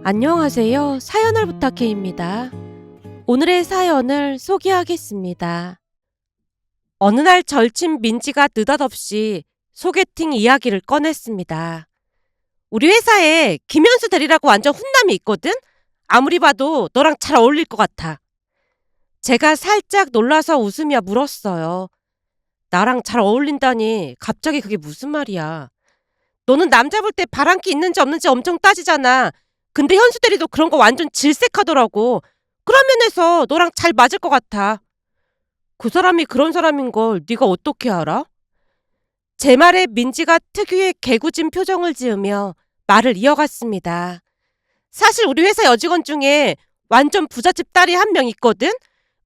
안녕하세요. 사연을 부탁해입니다. 오늘의 사연을 소개하겠습니다. 어느 날 절친 민지가 느닷없이 소개팅 이야기를 꺼냈습니다. 우리 회사에 김현수 대리라고 완전 훈남이 있거든? 아무리 봐도 너랑 잘 어울릴 것 같아. 제가 살짝 놀라서 웃으며 물었어요. 나랑 잘 어울린다니 갑자기 그게 무슨 말이야. 너는 남자 볼 때 바람기 있는지 없는지 엄청 따지잖아. 근데 현수 대리도 그런 거 완전 질색하더라고. 그런 면에서 너랑 잘 맞을 것 같아. 그 사람이 그런 사람인 걸 네가 어떻게 알아? 제 말에 민지가 특유의 개구진 표정을 지으며 말을 이어갔습니다. 사실 우리 회사 여직원 중에 완전 부잣집 딸이 한 명 있거든?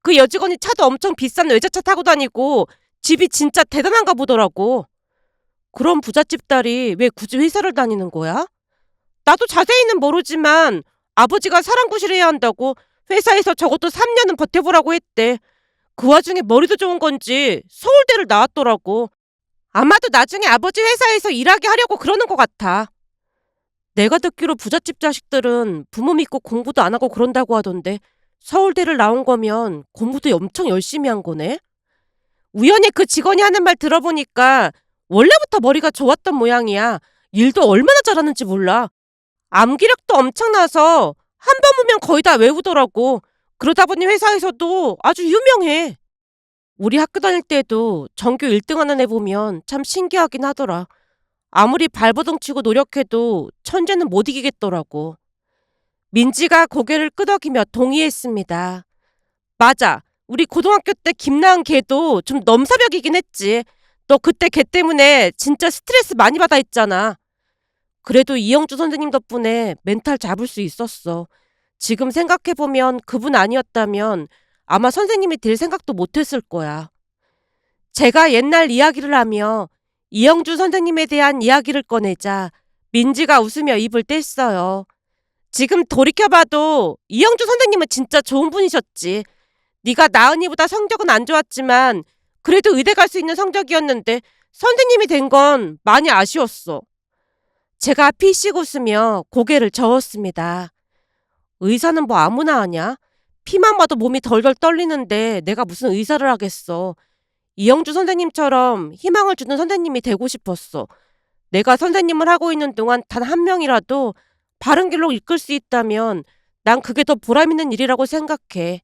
그 여직원이 차도 엄청 비싼 외제차 타고 다니고 집이 진짜 대단한가 보더라고. 그런 부잣집 딸이 왜 굳이 회사를 다니는 거야? 나도 자세히는 모르지만 아버지가 사랑구실해야 한다고 회사에서 적어도 3년은 버텨보라고 했대. 그 와중에 머리도 좋은 건지 서울대를 나왔더라고. 아마도 나중에 아버지 회사에서 일하게 하려고 그러는 것 같아. 내가 듣기로 부잣집 자식들은 부모 믿고 공부도 안 하고 그런다고 하던데 서울대를 나온 거면 공부도 엄청 열심히 한 거네? 우연히 그 직원이 하는 말 들어보니까 원래부터 머리가 좋았던 모양이야. 일도 얼마나 잘하는지 몰라. 암기력도 엄청나서 한 번 보면 거의 다 외우더라고. 그러다 보니 회사에서도 아주 유명해. 우리 학교 다닐 때도 전교 1등 하는 애 보면 참 신기하긴 하더라. 아무리 발버둥 치고 노력해도 천재는 못 이기겠더라고. 민지가 고개를 끄덕이며 동의했습니다. 맞아. 우리 고등학교 때 김나은 걔도 좀 넘사벽이긴 했지. 너 그때 걔 때문에 진짜 스트레스 많이 받아 했잖아. 그래도 이영주 선생님 덕분에 멘탈 잡을 수 있었어. 지금 생각해보면 그분 아니었다면 아마 선생님이 될 생각도 못했을 거야. 제가 옛날 이야기를 하며 이영주 선생님에 대한 이야기를 꺼내자 민지가 웃으며 입을 뗐어요. 지금 돌이켜봐도 이영주 선생님은 진짜 좋은 분이셨지. 네가 나은이보다 성적은 안 좋았지만 그래도 의대 갈 수 있는 성적이었는데 선생님이 된 건 많이 아쉬웠어. 제가 피식 웃으며 고개를 저었습니다. 의사는 뭐 아무나 하냐? 피만 봐도 몸이 덜덜 떨리는데 내가 무슨 의사를 하겠어. 이영주 선생님처럼 희망을 주는 선생님이 되고 싶었어. 내가 선생님을 하고 있는 동안 단 한 명이라도 바른 길로 이끌 수 있다면 난 그게 더 보람 있는 일이라고 생각해.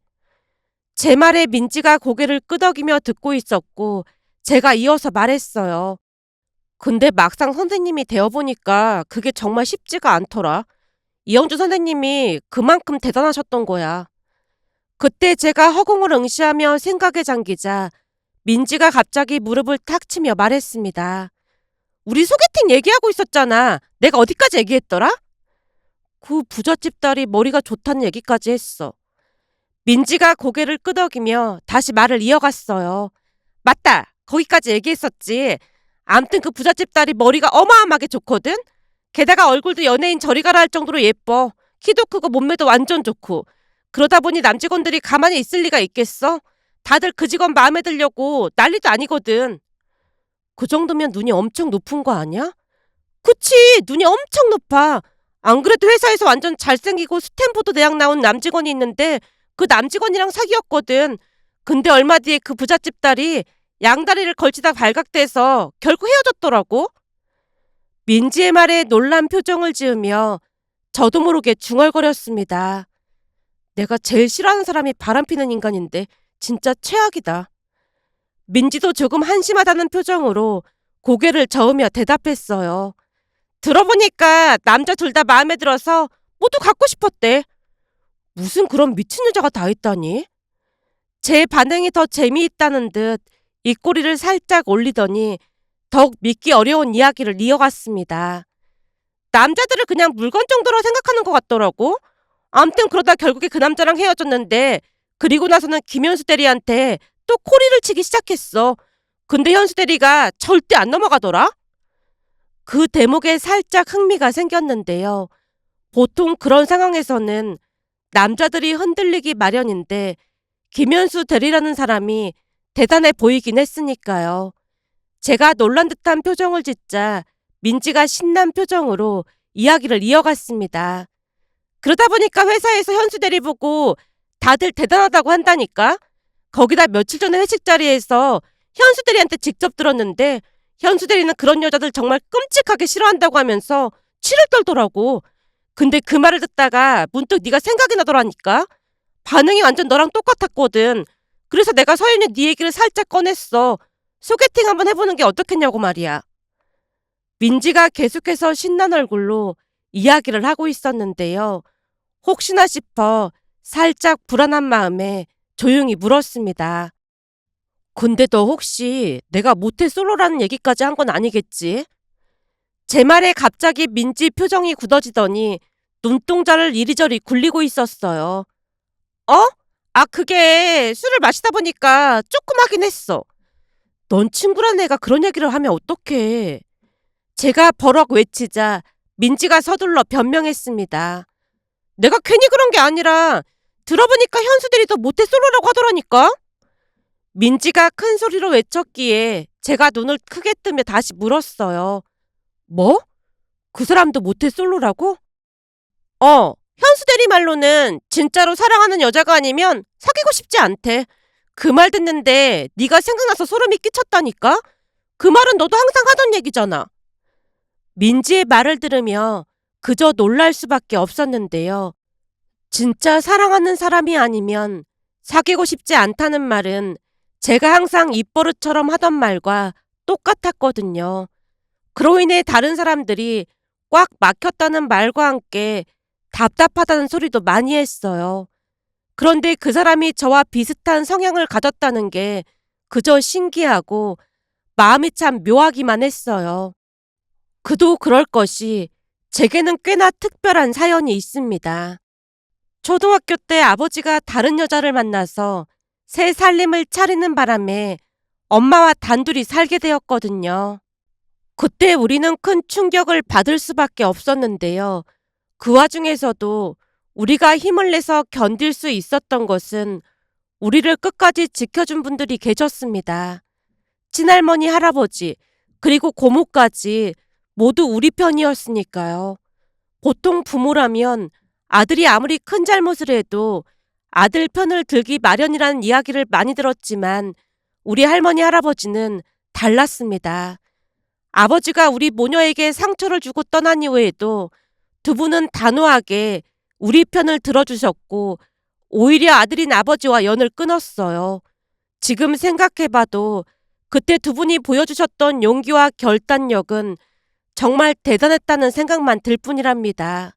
제 말에 민지가 고개를 끄덕이며 듣고 있었고 제가 이어서 말했어요. 근데 막상 선생님이 되어보니까 그게 정말 쉽지가 않더라. 이영주 선생님이 그만큼 대단하셨던 거야. 그때 제가 허공을 응시하며 생각에 잠기자 민지가 갑자기 무릎을 탁 치며 말했습니다. 우리 소개팅 얘기하고 있었잖아. 내가 어디까지 얘기했더라? 그 부잣집 딸이 머리가 좋다는 얘기까지 했어. 민지가 고개를 끄덕이며 다시 말을 이어갔어요. 맞다. 거기까지 얘기했었지. 암튼 그 부잣집 딸이 머리가 어마어마하게 좋거든? 게다가 얼굴도 연예인 저리 가라 할 정도로 예뻐. 키도 크고 몸매도 완전 좋고. 그러다 보니 남직원들이 가만히 있을 리가 있겠어? 다들 그 직원 마음에 들려고 난리도 아니거든. 그 정도면 눈이 엄청 높은 거 아니야? 그치, 눈이 엄청 높아. 안 그래도 회사에서 완전 잘생기고 스탠포드 대학 나온 남직원이 있는데 그 남직원이랑 사귀었거든. 근데 얼마 뒤에 그 부잣집 딸이 양다리를 걸치다 발각돼서 결국 헤어졌더라고. 민지의 말에 놀란 표정을 지으며 저도 모르게 중얼거렸습니다. 내가 제일 싫어하는 사람이 바람피는 인간인데 진짜 최악이다. 민지도 조금 한심하다는 표정으로 고개를 저으며 대답했어요. 들어보니까 남자 둘 다 마음에 들어서 모두 갖고 싶었대. 무슨 그런 미친 여자가 다 있다니? 제 반응이 더 재미있다는 듯 입꼬리를 살짝 올리더니 더욱 믿기 어려운 이야기를 이어갔습니다. 남자들을 그냥 물건 정도로 생각하는 것 같더라고. 암튼 그러다 결국에 그 남자랑 헤어졌는데 그리고 나서는 김현수 대리한테 또 코리를 치기 시작했어. 근데 현수 대리가 절대 안 넘어가더라. 그 대목에 살짝 흥미가 생겼는데요. 보통 그런 상황에서는 남자들이 흔들리기 마련인데 김현수 대리라는 사람이 대단해 보이긴 했으니까요. 제가 놀란 듯한 표정을 짓자 민지가 신난 표정으로 이야기를 이어갔습니다. 그러다 보니까 회사에서 현수 대리 보고 다들 대단하다고 한다니까. 거기다 며칠 전에 회식 자리에서 현수 대리한테 직접 들었는데 현수 대리는 그런 여자들 정말 끔찍하게 싫어한다고 하면서 치를 떨더라고. 근데 그 말을 듣다가 문득 네가 생각이 나더라니까. 반응이 완전 너랑 똑같았거든. 그래서 내가 서연이 네 얘기를 살짝 꺼냈어. 소개팅 한번 해보는 게 어떻겠냐고 말이야. 민지가 계속해서 신난 얼굴로 이야기를 하고 있었는데요. 혹시나 싶어 살짝 불안한 마음에 조용히 물었습니다. 근데 너 혹시 내가 모태솔로라는 얘기까지 한 건 아니겠지? 제 말에 갑자기 민지 표정이 굳어지더니 눈동자를 이리저리 굴리고 있었어요. 어? 아, 그게 술을 마시다 보니까 조금 하긴 했어. 넌 친구란 애가 그런 얘기를 하면 어떡해. 제가 버럭 외치자 민지가 서둘러 변명했습니다. 내가 괜히 그런 게 아니라 들어보니까 현수들이 더 모태솔로라고 하더라니까. 민지가 큰 소리로 외쳤기에 제가 눈을 크게 뜨며 다시 물었어요. 뭐? 그 사람도 모태솔로라고? 현수 대리 말로는 진짜로 사랑하는 여자가 아니면 사귀고 싶지 않대. 그 말 듣는데 네가 생각나서 소름이 끼쳤다니까? 그 말은 너도 항상 하던 얘기잖아. 민지의 말을 들으며 그저 놀랄 수밖에 없었는데요. 진짜 사랑하는 사람이 아니면 사귀고 싶지 않다는 말은 제가 항상 입버릇처럼 하던 말과 똑같았거든요. 그로 인해 다른 사람들이 꽉 막혔다는 말과 함께 답답하다는 소리도 많이 했어요. 그런데 그 사람이 저와 비슷한 성향을 가졌다는 게 그저 신기하고 마음이 참 묘하기만 했어요. 그도 그럴 것이 제게는 꽤나 특별한 사연이 있습니다. 초등학교 때 아버지가 다른 여자를 만나서 새 살림을 차리는 바람에 엄마와 단둘이 살게 되었거든요. 그때 우리는 큰 충격을 받을 수밖에 없었는데요. 그 와중에서도 우리가 힘을 내서 견딜 수 있었던 것은 우리를 끝까지 지켜준 분들이 계셨습니다. 친할머니, 할아버지, 그리고 고모까지 모두 우리 편이었으니까요. 보통 부모라면 아들이 아무리 큰 잘못을 해도 아들 편을 들기 마련이라는 이야기를 많이 들었지만 우리 할머니, 할아버지는 달랐습니다. 아버지가 우리 모녀에게 상처를 주고 떠난 이후에도 두 분은 단호하게 우리 편을 들어주셨고 오히려 아들인 아버지와 연을 끊었어요. 지금 생각해봐도 그때 두 분이 보여주셨던 용기와 결단력은 정말 대단했다는 생각만 들 뿐이랍니다.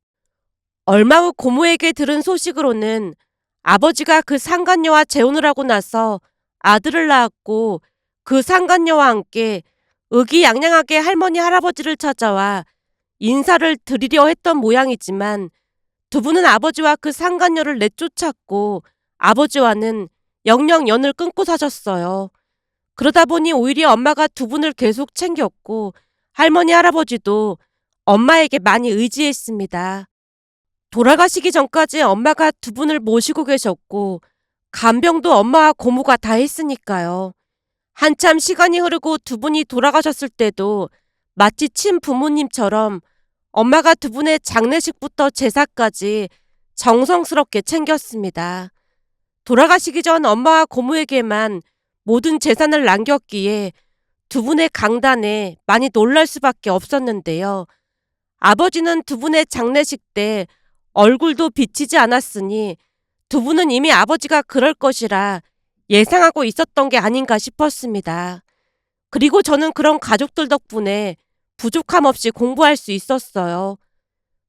얼마 후 고모에게 들은 소식으로는 아버지가 그 상간녀와 재혼을 하고 나서 아들을 낳았고 그 상간녀와 함께 의기양양하게 할머니 할아버지를 찾아와 인사를 드리려 했던 모양이지만 두 분은 아버지와 그 상간녀를 내쫓았고 아버지와는 영영 연을 끊고 사셨어요. 그러다 보니 오히려 엄마가 두 분을 계속 챙겼고 할머니 할아버지도 엄마에게 많이 의지했습니다. 돌아가시기 전까지 엄마가 두 분을 모시고 계셨고 간병도 엄마와 고모가 다 했으니까요. 한참 시간이 흐르고 두 분이 돌아가셨을 때도 마치 친부모님처럼 엄마가 두 분의 장례식부터 제사까지 정성스럽게 챙겼습니다. 돌아가시기 전 엄마와 고모에게만 모든 재산을 남겼기에 두 분의 강단에 많이 놀랄 수밖에 없었는데요. 아버지는 두 분의 장례식 때 얼굴도 비치지 않았으니 두 분은 이미 아버지가 그럴 것이라 예상하고 있었던 게 아닌가 싶었습니다. 그리고 저는 그런 가족들 덕분에 부족함 없이 공부할 수 있었어요.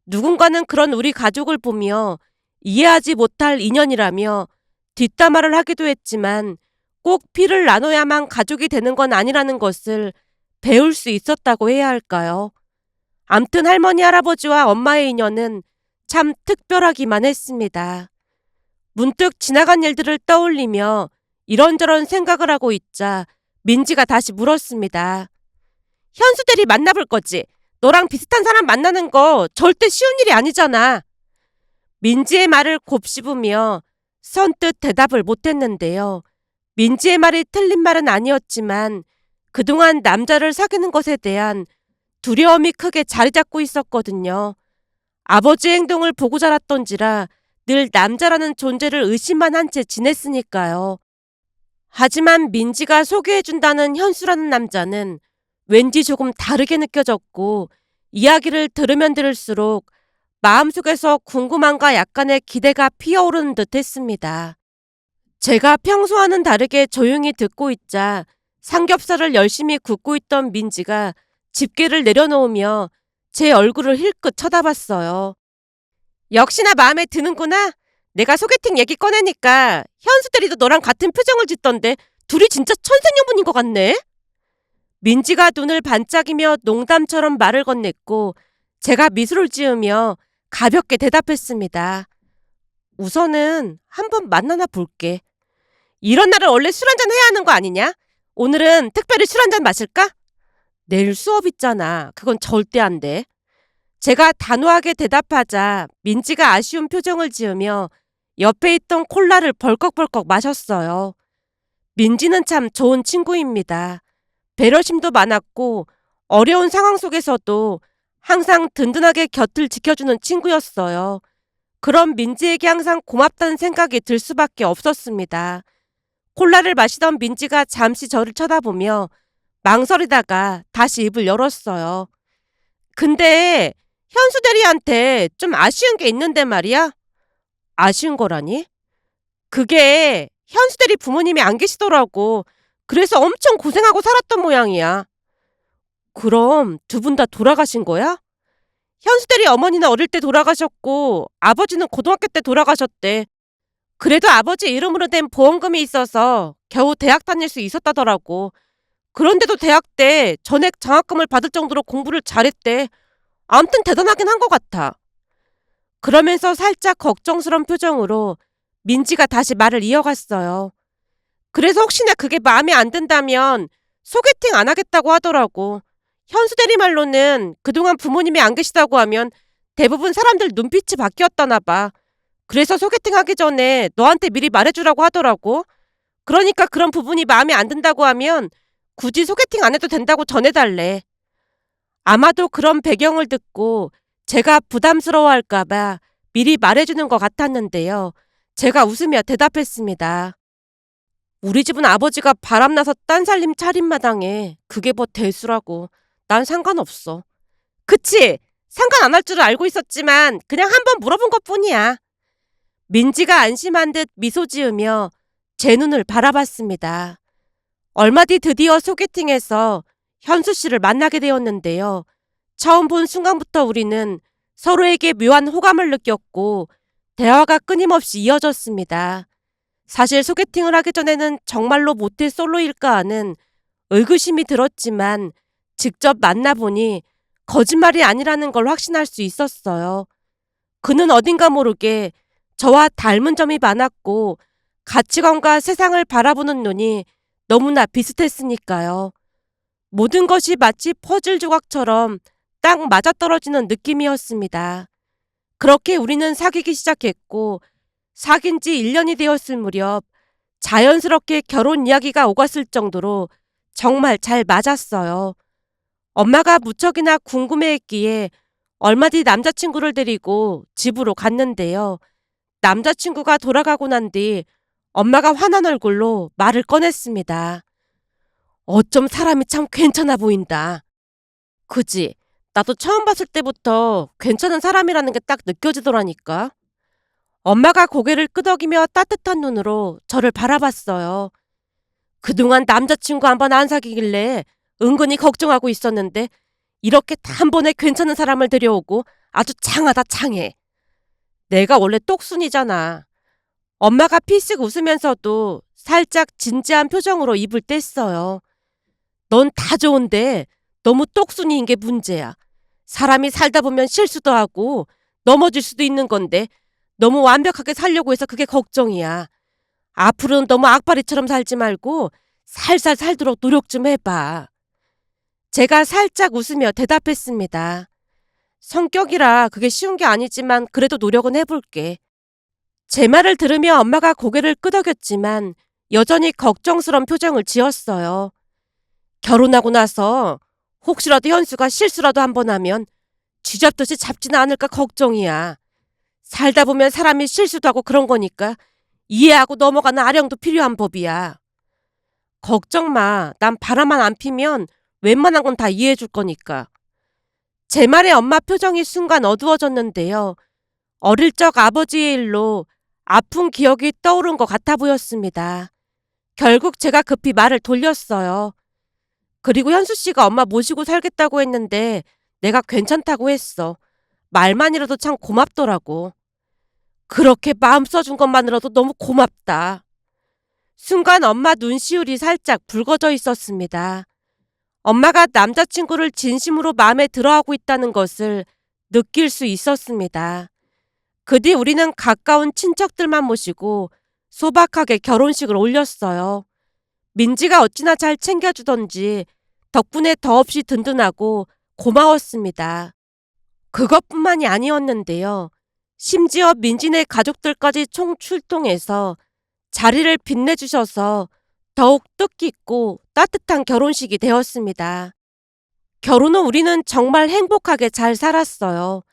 누군가는 그런 우리 가족을 보며 이해하지 못할 인연이라며 뒷담화를 하기도 했지만 꼭 피를 나눠야만 가족이 되는 건 아니라는 것을 배울 수 있었다고 해야 할까요? 암튼 할머니 할아버지와 엄마의 인연은 참 특별하기만 했습니다. 문득 지나간 일들을 떠올리며 이런저런 생각을 하고 있자 민지가 다시 물었습니다. 현수 대리 만나볼 거지? 너랑 비슷한 사람 만나는 거 절대 쉬운 일이 아니잖아. 민지의 말을 곱씹으며 선뜻 대답을 못했는데요. 민지의 말이 틀린 말은 아니었지만 그동안 남자를 사귀는 것에 대한 두려움이 크게 자리 잡고 있었거든요. 아버지의 행동을 보고 자랐던지라 늘 남자라는 존재를 의심만 한 채 지냈으니까요. 하지만 민지가 소개해준다는 현수라는 남자는 왠지 조금 다르게 느껴졌고 이야기를 들으면 들을수록 마음속에서 궁금함과 약간의 기대가 피어오르는 듯 했습니다. 제가 평소와는 다르게 조용히 듣고 있자 삼겹살을 열심히 굽고 있던 민지가 집게를 내려놓으며 제 얼굴을 힐끗 쳐다봤어요. 역시나 마음에 드는구나. 내가 소개팅 얘기 꺼내니까 현수 대리도 너랑 같은 표정을 짓던데 둘이 진짜 천생연분인 것 같네? 민지가 눈을 반짝이며 농담처럼 말을 건넸고 제가 미소를 지으며 가볍게 대답했습니다. 우선은 한번 만나나 볼게. 이런 날은 원래 술 한잔 해야 하는 거 아니냐? 오늘은 특별히 술 한잔 마실까? 내일 수업 있잖아. 그건 절대 안 돼. 제가 단호하게 대답하자 민지가 아쉬운 표정을 지으며 옆에 있던 콜라를 벌컥벌컥 마셨어요. 민지는 참 좋은 친구입니다. 배려심도 많았고 어려운 상황 속에서도 항상 든든하게 곁을 지켜주는 친구였어요. 그럼 민지에게 항상 고맙다는 생각이 들 수밖에 없었습니다. 콜라를 마시던 민지가 잠시 저를 쳐다보며 망설이다가 다시 입을 열었어요. 근데 현수 대리한테 좀 아쉬운 게 있는데 말이야. 아쉬운 거라니? 그게 현수 대리 부모님이 안 계시더라고. 그래서 엄청 고생하고 살았던 모양이야. 그럼 두 분 다 돌아가신 거야? 현수 대리 어머니는 어릴 때 돌아가셨고 아버지는 고등학교 때 돌아가셨대. 그래도 아버지 이름으로 된 보험금이 있어서 겨우 대학 다닐 수 있었다더라고. 그런데도 대학 때 전액 장학금을 받을 정도로 공부를 잘했대. 아무튼 대단하긴 한 것 같아. 그러면서 살짝 걱정스러운 표정으로 민지가 다시 말을 이어갔어요. 그래서 혹시나 그게 마음에 안 든다면 소개팅 안 하겠다고 하더라고. 현수 대리 말로는 그동안 부모님이 안 계시다고 하면 대부분 사람들 눈빛이 바뀌었다나 봐. 그래서 소개팅 하기 전에 너한테 미리 말해주라고 하더라고. 그러니까 그런 부분이 마음에 안 든다고 하면 굳이 소개팅 안 해도 된다고 전해달래. 아마도 그런 배경을 듣고 제가 부담스러워할까봐 미리 말해주는 것 같았는데요. 제가 웃으며 대답했습니다. 우리 집은 아버지가 바람나서 딴 살림 차린 마당에 그게 뭐 대수라고. 난 상관없어. 그치? 상관 안 할 줄 알고 있었지만 그냥 한번 물어본 것뿐이야. 민지가 안심한 듯 미소 지으며 제 눈을 바라봤습니다. 얼마 뒤 드디어 소개팅에서 현수 씨를 만나게 되었는데요. 처음 본 순간부터 우리는 서로에게 묘한 호감을 느꼈고 대화가 끊임없이 이어졌습니다. 사실 소개팅을 하기 전에는 정말로 모태 솔로일까 하는 의구심이 들었지만 직접 만나보니 거짓말이 아니라는 걸 확신할 수 있었어요. 그는 어딘가 모르게 저와 닮은 점이 많았고 가치관과 세상을 바라보는 눈이 너무나 비슷했으니까요. 모든 것이 마치 퍼즐 조각처럼 딱 맞아떨어지는 느낌이었습니다. 그렇게 우리는 사귀기 시작했고 사귄 지 1년이 되었을 무렵 자연스럽게 결혼 이야기가 오갔을 정도로 정말 잘 맞았어요. 엄마가 무척이나 궁금해했기에 얼마 뒤 남자친구를 데리고 집으로 갔는데요. 남자친구가 돌아가고 난 뒤 엄마가 화난 얼굴로 말을 꺼냈습니다. 어쩜 사람이 참 괜찮아 보인다. 그지? 나도 처음 봤을 때부터 괜찮은 사람이라는 게 딱 느껴지더라니까. 엄마가 고개를 끄덕이며 따뜻한 눈으로 저를 바라봤어요. 그동안 남자친구 한 번 안 사귀길래 은근히 걱정하고 있었는데 이렇게 단번에 괜찮은 사람을 데려오고 아주 창하다 창해. 내가 원래 똑순이잖아. 엄마가 피식 웃으면서도 살짝 진지한 표정으로 입을 뗐어요. 넌 다 좋은데 너무 똑순이인 게 문제야. 사람이 살다 보면 실수도 하고 넘어질 수도 있는 건데 너무 완벽하게 살려고 해서 그게 걱정이야. 앞으로는 너무 악바리처럼 살지 말고 살살 살도록 노력 좀 해봐. 제가 살짝 웃으며 대답했습니다. 성격이라 그게 쉬운 게 아니지만 그래도 노력은 해볼게. 제 말을 들으며 엄마가 고개를 끄덕였지만 여전히 걱정스러운 표정을 지었어요. 결혼하고 나서 혹시라도 현수가 실수라도 한 번 하면 쥐잡듯이 잡지는 않을까 걱정이야. 살다 보면 사람이 실수도 하고 그런 거니까 이해하고 넘어가는 아령도 필요한 법이야. 걱정 마. 난 바람만 안 피면 웬만한 건 다 이해해 줄 거니까. 제 말에 엄마 표정이 순간 어두워졌는데요. 어릴 적 아버지의 일로 아픈 기억이 떠오른 것 같아 보였습니다. 결국 제가 급히 말을 돌렸어요. 그리고 현수 씨가 엄마 모시고 살겠다고 했는데 내가 괜찮다고 했어. 말만이라도 참 고맙더라고. 그렇게 마음 써준 것만으로도 너무 고맙다. 순간 엄마 눈시울이 살짝 붉어져 있었습니다. 엄마가 남자친구를 진심으로 마음에 들어하고 있다는 것을 느낄 수 있었습니다. 그 뒤 우리는 가까운 친척들만 모시고 소박하게 결혼식을 올렸어요. 민지가 어찌나 잘 챙겨주던지 덕분에 더없이 든든하고 고마웠습니다. 그것뿐만이 아니었는데요. 심지어 민지네 가족들까지 총 출동해서 자리를 빛내주셔서 더욱 뜻깊고 따뜻한 결혼식이 되었습니다. 결혼 후 우리는 정말 행복하게 잘 살았어요.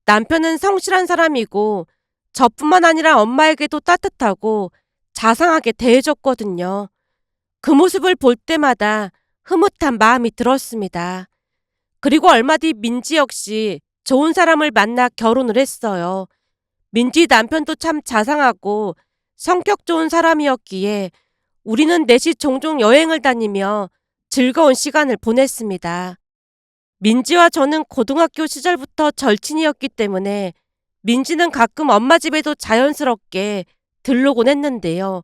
남편은 성실한 사람이고 저뿐만 아니라 엄마에게도 따뜻하고 자상하게 대해줬거든요. 그 모습을 볼 때마다 흐뭇한 마음이 들었습니다. 그리고 얼마 뒤 민지 역시 좋은 사람을 만나 결혼을 했어요. 민지 남편도 참 자상하고 성격 좋은 사람이었기에 우리는 넷이 종종 여행을 다니며 즐거운 시간을 보냈습니다. 민지와 저는 고등학교 시절부터 절친이었기 때문에 민지는 가끔 엄마 집에도 자연스럽게 들르곤 했는데요.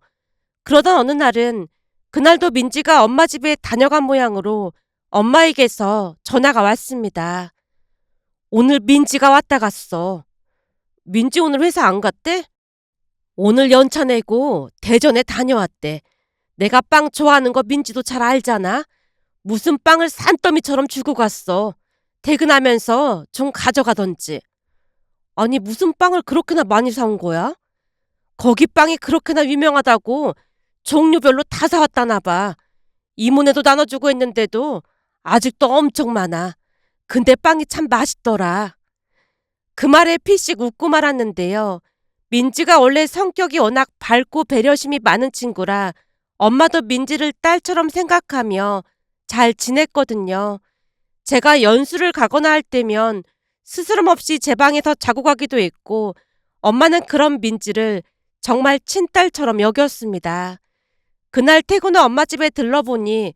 그러던 어느 날은 그날도 민지가 엄마 집에 다녀간 모양으로 엄마에게서 전화가 왔습니다. 오늘 민지가 왔다 갔어. 민지 오늘 회사 안 갔대? 오늘 연차 내고 대전에 다녀왔대. 내가 빵 좋아하는 거 민지도 잘 알잖아. 무슨 빵을 산더미처럼 주고 갔어. 퇴근하면서 좀 가져가던지. 아니 무슨 빵을 그렇게나 많이 사온 거야? 거기 빵이 그렇게나 유명하다고 종류별로 다 사왔다나 봐. 이모네도 나눠주고 했는데도 아직도 엄청 많아. 근데 빵이 참 맛있더라. 그 말에 피식 웃고 말았는데요. 민지가 원래 성격이 워낙 밝고 배려심이 많은 친구라 엄마도 민지를 딸처럼 생각하며 잘 지냈거든요. 제가 연수를 가거나 할 때면 스스럼 없이 제 방에서 자고 가기도 했고 엄마는 그런 민지를 정말 친딸처럼 여겼습니다. 그날 퇴근 후 엄마 집에 들러보니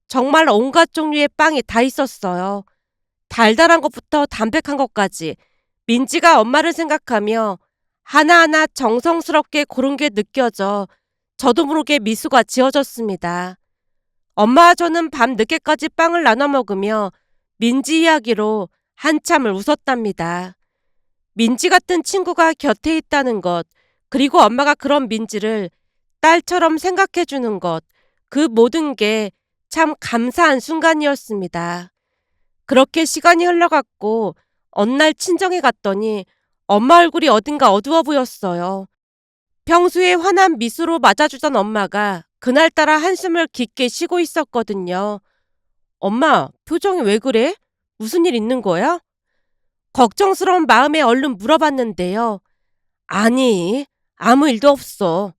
정말 온갖 종류의 빵이 다 있었어요. 달달한 것부터 담백한 것까지 민지가 엄마를 생각하며 하나하나 정성스럽게 고른 게 느껴져 저도 모르게 미소가 지어졌습니다. 엄마와 저는 밤 늦게까지 빵을 나눠 먹으며 민지 이야기로 한참을 웃었답니다. 민지 같은 친구가 곁에 있다는 것, 그리고 엄마가 그런 민지를 딸처럼 생각해 주는 것, 그 모든 게 참 감사한 순간이었습니다. 그렇게 시간이 흘러갔고 어느 날 친정에 갔더니 엄마 얼굴이 어딘가 어두워 보였어요. 평소에 환한 미소로 맞아주던 엄마가 그날따라 한숨을 깊게 쉬고 있었거든요. 엄마, 표정이 왜 그래? 무슨 일 있는 거야? 걱정스러운 마음에 얼른 물어봤는데요. 아니, 아무 일도 없어.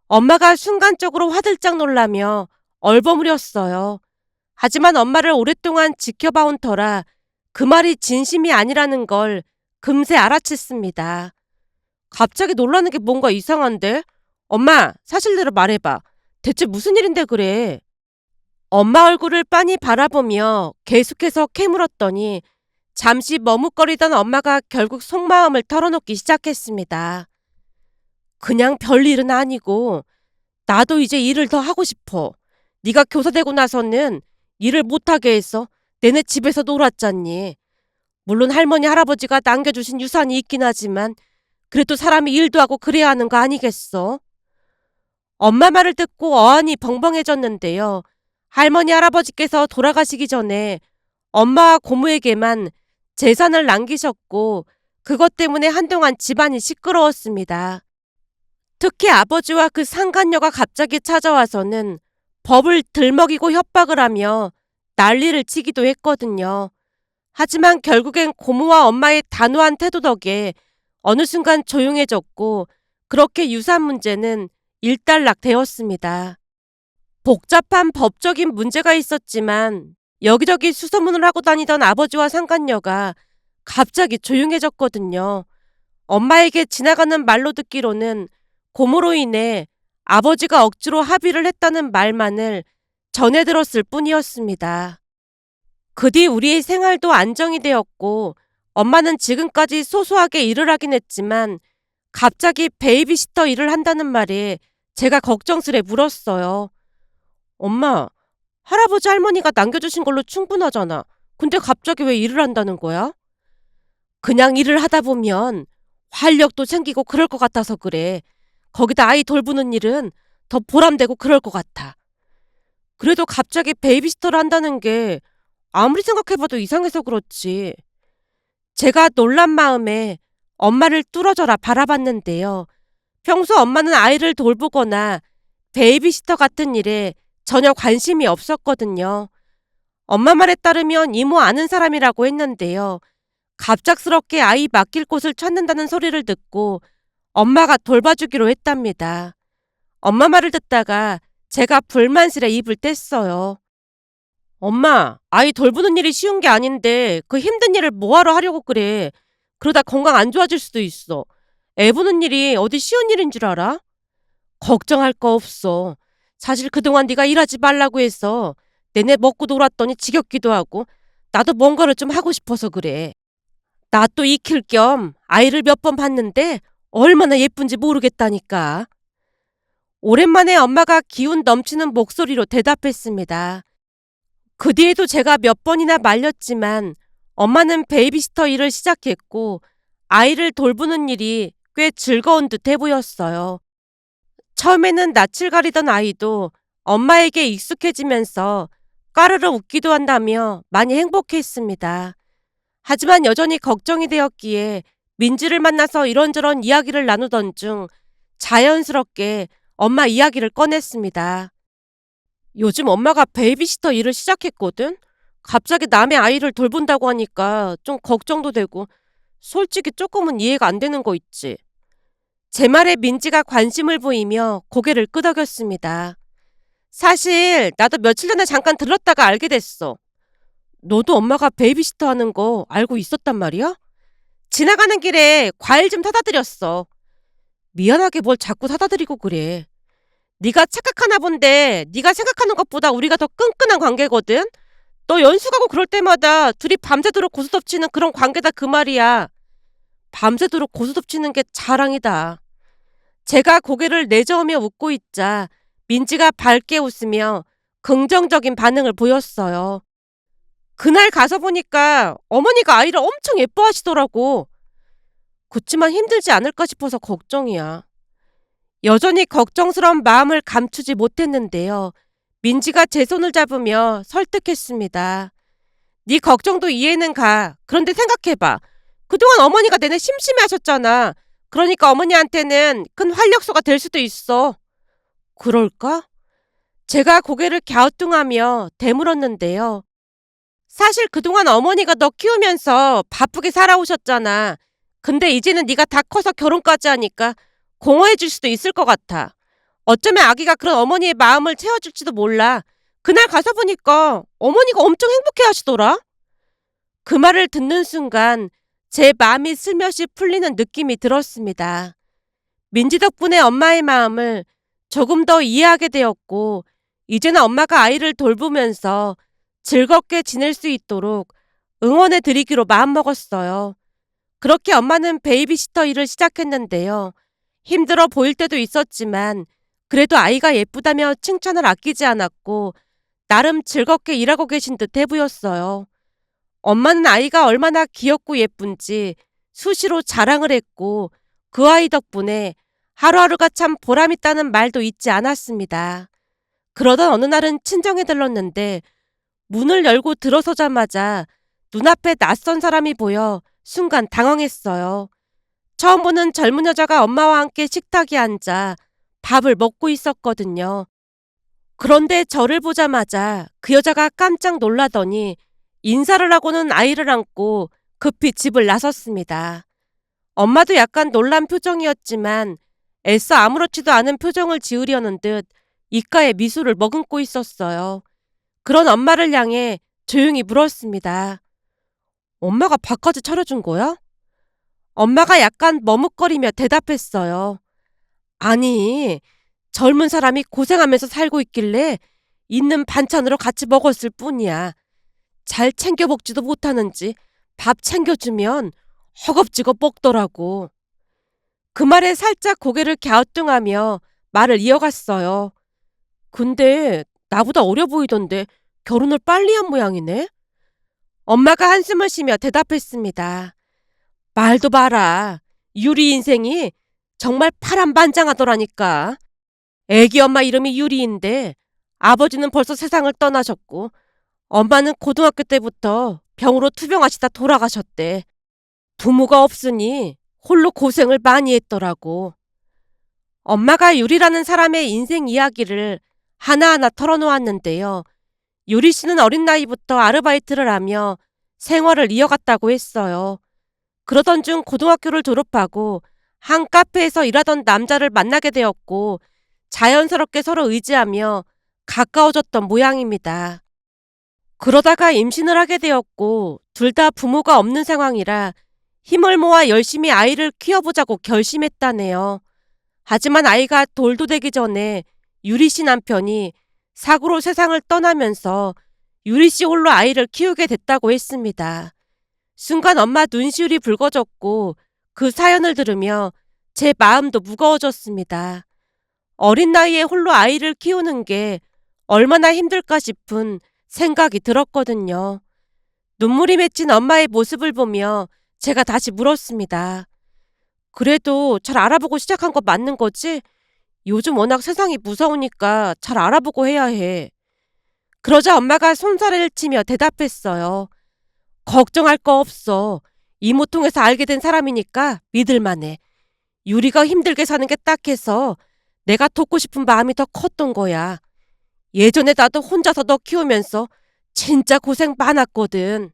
엄마가 순간적으로 화들짝 놀라며 얼버무렸어요. 하지만 엄마를 오랫동안 지켜봐온 터라 그 말이 진심이 아니라는 걸 금세 알아챘습니다. 갑자기 놀라는 게 뭔가 이상한데? 엄마, 사실대로 말해봐. 대체 무슨 일인데 그래? 엄마 얼굴을 빤히 바라보며 계속해서 캐물었더니 잠시 머뭇거리던 엄마가 결국 속마음을 털어놓기 시작했습니다. 그냥 별일은 아니고 나도 이제 일을 더 하고 싶어. 네가 교사 되고 나서는 일을 못하게 해서 내내 집에서 놀았잖니. 물론 할머니 할아버지가 남겨주신 유산이 있긴 하지만 그래도 사람이 일도 하고 그래야 하는 거 아니겠어? 엄마 말을 듣고 어안이 벙벙해졌는데요. 할머니 할아버지께서 돌아가시기 전에 엄마와 고모에게만 재산을 남기셨고 그것 때문에 한동안 집안이 시끄러웠습니다. 특히 아버지와 그 상간녀가 갑자기 찾아와서는 법을 들먹이고 협박을 하며 난리를 치기도 했거든요. 하지만 결국엔 고모와 엄마의 단호한 태도 덕에 어느 순간 조용해졌고 그렇게 유산 문제는 일단락되었습니다. 복잡한 법적인 문제가 있었지만 여기저기 수소문을 하고 다니던 아버지와 상간녀가 갑자기 조용해졌거든요. 엄마에게 지나가는 말로 듣기로는 고모로 인해 아버지가 억지로 합의를 했다는 말만을 전해 들었을 뿐이었습니다. 그 뒤 우리의 생활도 안정이 되었고 엄마는 지금까지 소소하게 일을 하긴 했지만 갑자기 베이비시터 일을 한다는 말에 제가 걱정스레 물었어요. 엄마, 할아버지 할머니가 남겨주신 걸로 충분하잖아. 근데 갑자기 왜 일을 한다는 거야? 그냥 일을 하다 보면 활력도 생기고 그럴 것 같아서 그래. 거기다 아이 돌보는 일은 더 보람되고 그럴 것 같아. 그래도 갑자기 베이비시터를 한다는 게 아무리 생각해봐도 이상해서 그렇지. 제가 놀란 마음에 엄마를 뚫어져라 바라봤는데요. 평소 엄마는 아이를 돌보거나 베이비시터 같은 일에 전혀 관심이 없었거든요. 엄마 말에 따르면 이모 아는 사람이라고 했는데요. 갑작스럽게 아이 맡길 곳을 찾는다는 소리를 듣고 엄마가 돌봐주기로 했답니다. 엄마 말을 듣다가 제가 불만스레 입을 뗐어요. 엄마, 아이 돌보는 일이 쉬운 게 아닌데 그 힘든 일을 뭐하러 하려고 그래. 그러다 건강 안 좋아질 수도 있어. 애 보는 일이 어디 쉬운 일인 줄 알아? 걱정할 거 없어. 사실 그동안 네가 일하지 말라고 해서 내내 먹고 놀았더니 지겹기도 하고 나도 뭔가를 좀 하고 싶어서 그래. 나 또 익힐 겸 아이를 몇 번 봤는데 얼마나 예쁜지 모르겠다니까. 오랜만에 엄마가 기운 넘치는 목소리로 대답했습니다. 그 뒤에도 제가 몇 번이나 말렸지만 엄마는 베이비시터 일을 시작했고 아이를 돌보는 일이 꽤 즐거운 듯해 보였어요. 처음에는 낯을 가리던 아이도 엄마에게 익숙해지면서 까르르 웃기도 한다며 많이 행복했습니다. 하지만 여전히 걱정이 되었기에 민지를 만나서 이런저런 이야기를 나누던 중 자연스럽게 엄마 이야기를 꺼냈습니다. 요즘 엄마가 베이비시터 일을 시작했거든? 갑자기 남의 아이를 돌본다고 하니까 좀 걱정도 되고 솔직히 조금은 이해가 안 되는 거 있지. 제 말에 민지가 관심을 보이며 고개를 끄덕였습니다. 사실 나도 며칠 전에 잠깐 들렀다가 알게 됐어. 너도 엄마가 베이비시터 하는 거 알고 있었단 말이야? 지나가는 길에 과일 좀 사다 드렸어. 미안하게 뭘 자꾸 사다 드리고 그래. 네가 착각하나 본데 네가 생각하는 것보다 우리가 더 끈끈한 관계거든? 너 연수 가고 그럴 때마다 둘이 밤새도록 고스톱치는 그런 관계다 그 말이야. 밤새도록 고스톱치는 게 자랑이다. 제가 고개를 내저으며 웃고 있자 민지가 밝게 웃으며 긍정적인 반응을 보였어요. 그날 가서 보니까 어머니가 아이를 엄청 예뻐하시더라고. 그치만 힘들지 않을까 싶어서 걱정이야. 여전히 걱정스러운 마음을 감추지 못했는데요. 민지가 제 손을 잡으며 설득했습니다. 네 걱정도 이해는 가. 그런데 생각해봐. 그동안 어머니가 내내 심심해하셨잖아. 그러니까 어머니한테는 큰 활력소가 될 수도 있어. 그럴까? 제가 고개를 갸우뚱하며 되물었는데요. 사실 그동안 어머니가 너 키우면서 바쁘게 살아오셨잖아. 근데 이제는 네가 다 커서 결혼까지 하니까 공허해질 수도 있을 것 같아. 어쩌면 아기가 그런 어머니의 마음을 채워줄지도 몰라. 그날 가서 보니까 어머니가 엄청 행복해 하시더라. 그 말을 듣는 순간 제 마음이 슬며시 풀리는 느낌이 들었습니다. 민지 덕분에 엄마의 마음을 조금 더 이해하게 되었고 이제는 엄마가 아이를 돌보면서 즐겁게 지낼 수 있도록 응원해 드리기로 마음먹었어요. 그렇게 엄마는 베이비시터 일을 시작했는데요. 힘들어 보일 때도 있었지만 그래도 아이가 예쁘다며 칭찬을 아끼지 않았고 나름 즐겁게 일하고 계신 듯해 보였어요. 엄마는 아이가 얼마나 귀엽고 예쁜지 수시로 자랑을 했고 그 아이 덕분에 하루하루가 참 보람있다는 말도 잊지 않았습니다. 그러던 어느 날은 친정에 들렀는데 문을 열고 들어서자마자 눈앞에 낯선 사람이 보여 순간 당황했어요. 처음 보는 젊은 여자가 엄마와 함께 식탁에 앉아 밥을 먹고 있었거든요. 그런데 저를 보자마자 그 여자가 깜짝 놀라더니 인사를 하고는 아이를 안고 급히 집을 나섰습니다. 엄마도 약간 놀란 표정이었지만 애써 아무렇지도 않은 표정을 지으려는 듯 입가에 미소를 머금고 있었어요. 그런 엄마를 향해 조용히 물었습니다. 엄마가 밥까지 차려준 거야? 엄마가 약간 머뭇거리며 대답했어요. 아니, 젊은 사람이 고생하면서 살고 있길래 있는 반찬으로 같이 먹었을 뿐이야. 잘 챙겨 먹지도 못하는지 밥 챙겨주면 허겁지겁 먹더라고. 그 말에 살짝 고개를 갸우뚱하며 말을 이어갔어요. 근데 나보다 어려 보이던데 결혼을 빨리 한 모양이네? 엄마가 한숨을 쉬며 대답했습니다. 말도 마라. 유리 인생이 정말 파란만장하더라니까. 애기 엄마 이름이 유리인데 아버지는 벌써 세상을 떠나셨고 엄마는 고등학교 때부터 병으로 투병하시다 돌아가셨대. 부모가 없으니 홀로 고생을 많이 했더라고. 엄마가 유리라는 사람의 인생 이야기를 하나하나 털어놓았는데요. 유리 씨는 어린 나이부터 아르바이트를 하며 생활을 이어갔다고 했어요. 그러던 중 고등학교를 졸업하고 한 카페에서 일하던 남자를 만나게 되었고 자연스럽게 서로 의지하며 가까워졌던 모양입니다. 그러다가 임신을 하게 되었고 둘 다 부모가 없는 상황이라 힘을 모아 열심히 아이를 키워보자고 결심했다네요. 하지만 아이가 돌도 되기 전에 유리 씨 남편이 사고로 세상을 떠나면서 유리 씨 홀로 아이를 키우게 됐다고 했습니다. 순간 엄마 눈시울이 붉어졌고 그 사연을 들으며 제 마음도 무거워졌습니다. 어린 나이에 홀로 아이를 키우는 게 얼마나 힘들까 싶은 생각이 들었거든요. 눈물이 맺힌 엄마의 모습을 보며 제가 다시 물었습니다. 그래도 잘 알아보고 시작한 거 맞는 거지? 요즘 워낙 세상이 무서우니까 잘 알아보고 해야 해. 그러자 엄마가 손살을 치며 대답했어요. 걱정할 거 없어. 이모 통해서 알게 된 사람이니까 믿을만해. 유리가 힘들게 사는 게 딱해서 내가 돕고 싶은 마음이 더 컸던 거야. 예전에 나도 혼자서 너 키우면서 진짜 고생 많았거든.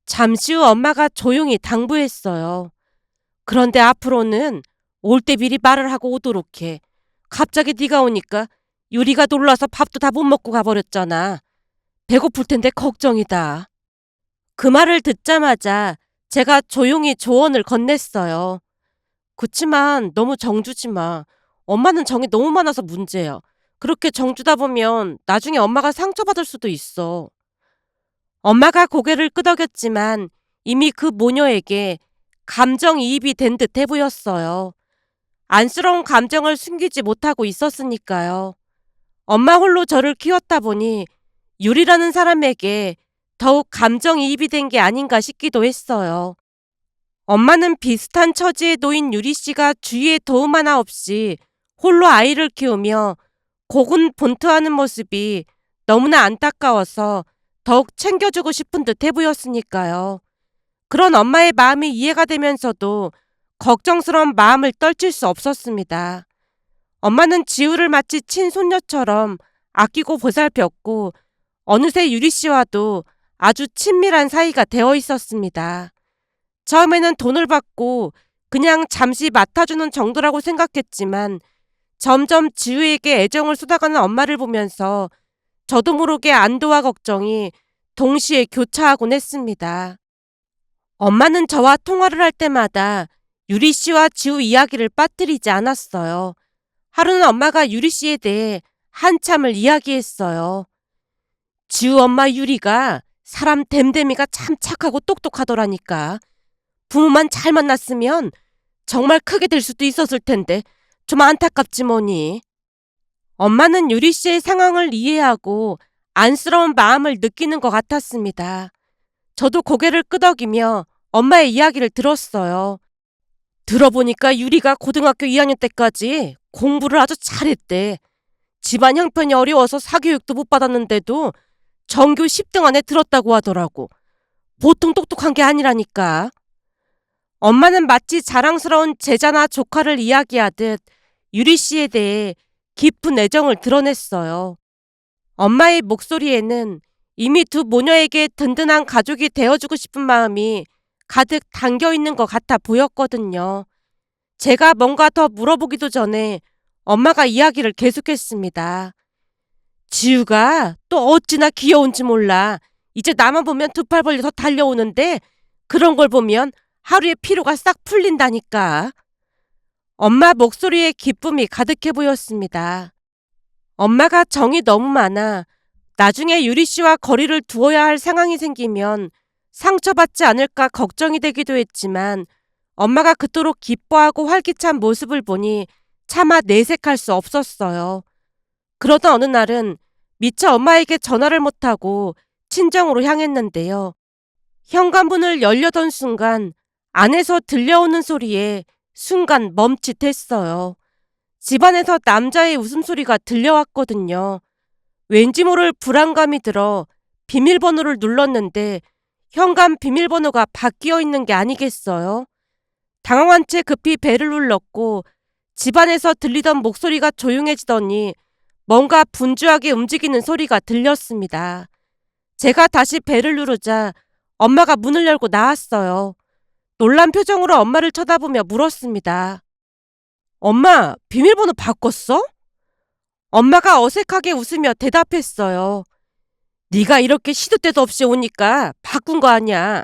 잠시 후 엄마가 조용히 당부했어요. 그런데 앞으로는 올 때 미리 말을 하고 오도록 해. 갑자기 네가 오니까 유리가 놀라서 밥도 다 못 먹고 가버렸잖아. 배고플 텐데 걱정이다. 그 말을 듣자마자 제가 조용히 조언을 건넸어요. 그치만 너무 정주지 마. 엄마는 정이 너무 많아서 문제야. 그렇게 정주다 보면 나중에 엄마가 상처받을 수도 있어. 엄마가 고개를 끄덕였지만 이미 그 모녀에게 감정이입이 된 듯해 보였어요. 안쓰러운 감정을 숨기지 못하고 있었으니까요. 엄마 홀로 저를 키웠다 보니 유리라는 사람에게 더욱 감정이입이 된 게 아닌가 싶기도 했어요. 엄마는 비슷한 처지에 놓인 유리 씨가 주위에 도움 하나 없이 홀로 아이를 키우며 고군분투하는 모습이 너무나 안타까워서 더욱 챙겨주고 싶은 듯해 보였으니까요. 그런 엄마의 마음이 이해가 되면서도 걱정스러운 마음을 떨칠 수 없었습니다. 엄마는 지우를 마치 친손녀처럼 아끼고 보살폈고 어느새 유리 씨와도 아주 친밀한 사이가 되어 있었습니다. 처음에는 돈을 받고 그냥 잠시 맡아주는 정도라고 생각했지만 점점 지우에게 애정을 쏟아가는 엄마를 보면서 저도 모르게 안도와 걱정이 동시에 교차하곤 했습니다. 엄마는 저와 통화를 할 때마다 유리 씨와 지우 이야기를 빠뜨리지 않았어요. 하루는 엄마가 유리 씨에 대해 한참을 이야기했어요. 지우 엄마 유리가 사람 됨됨이가 참 착하고 똑똑하더라니까. 부모만 잘 만났으면 정말 크게 될 수도 있었을 텐데 좀 안타깝지 뭐니. 엄마는 유리 씨의 상황을 이해하고 안쓰러운 마음을 느끼는 것 같았습니다. 저도 고개를 끄덕이며 엄마의 이야기를 들었어요. 들어보니까 유리가 고등학교 2학년 때까지 공부를 아주 잘했대. 집안 형편이 어려워서 사교육도 못 받았는데도 전교 10등 안에 들었다고 하더라고. 보통 똑똑한 게 아니라니까. 엄마는 마치 자랑스러운 제자나 조카를 이야기하듯 유리 씨에 대해 깊은 애정을 드러냈어요. 엄마의 목소리에는 이미 두 모녀에게 든든한 가족이 되어주고 싶은 마음이 가득 담겨 있는 것 같아 보였거든요. 제가 뭔가 더 물어보기도 전에 엄마가 이야기를 계속했습니다. 지우가 또 어찌나 귀여운지 몰라. 이제 나만 보면 두 팔 벌려서 달려오는데 그런 걸 보면 하루의 피로가 싹 풀린다니까. 엄마 목소리에 기쁨이 가득해 보였습니다. 엄마가 정이 너무 많아 나중에 유리 씨와 거리를 두어야 할 상황이 생기면 상처받지 않을까 걱정이 되기도 했지만 엄마가 그토록 기뻐하고 활기찬 모습을 보니 차마 내색할 수 없었어요. 그러던 어느 날은 미처 엄마에게 전화를 못하고 친정으로 향했는데요. 현관문을 열려던 순간 안에서 들려오는 소리에 순간 멈칫했어요. 집안에서 남자의 웃음소리가 들려왔거든요. 왠지 모를 불안감이 들어 비밀번호를 눌렀는데 현관 비밀번호가 바뀌어 있는 게 아니겠어요? 당황한 채 급히 벨을 눌렀고 집안에서 들리던 목소리가 조용해지더니 뭔가 분주하게 움직이는 소리가 들렸습니다. 제가 다시 벨을 누르자 엄마가 문을 열고 나왔어요. 놀란 표정으로 엄마를 쳐다보며 물었습니다. 엄마, 비밀번호 바꿨어? 엄마가 어색하게 웃으며 대답했어요. 네가 이렇게 시도 때도 없이 오니까 바꾼 거 아니야.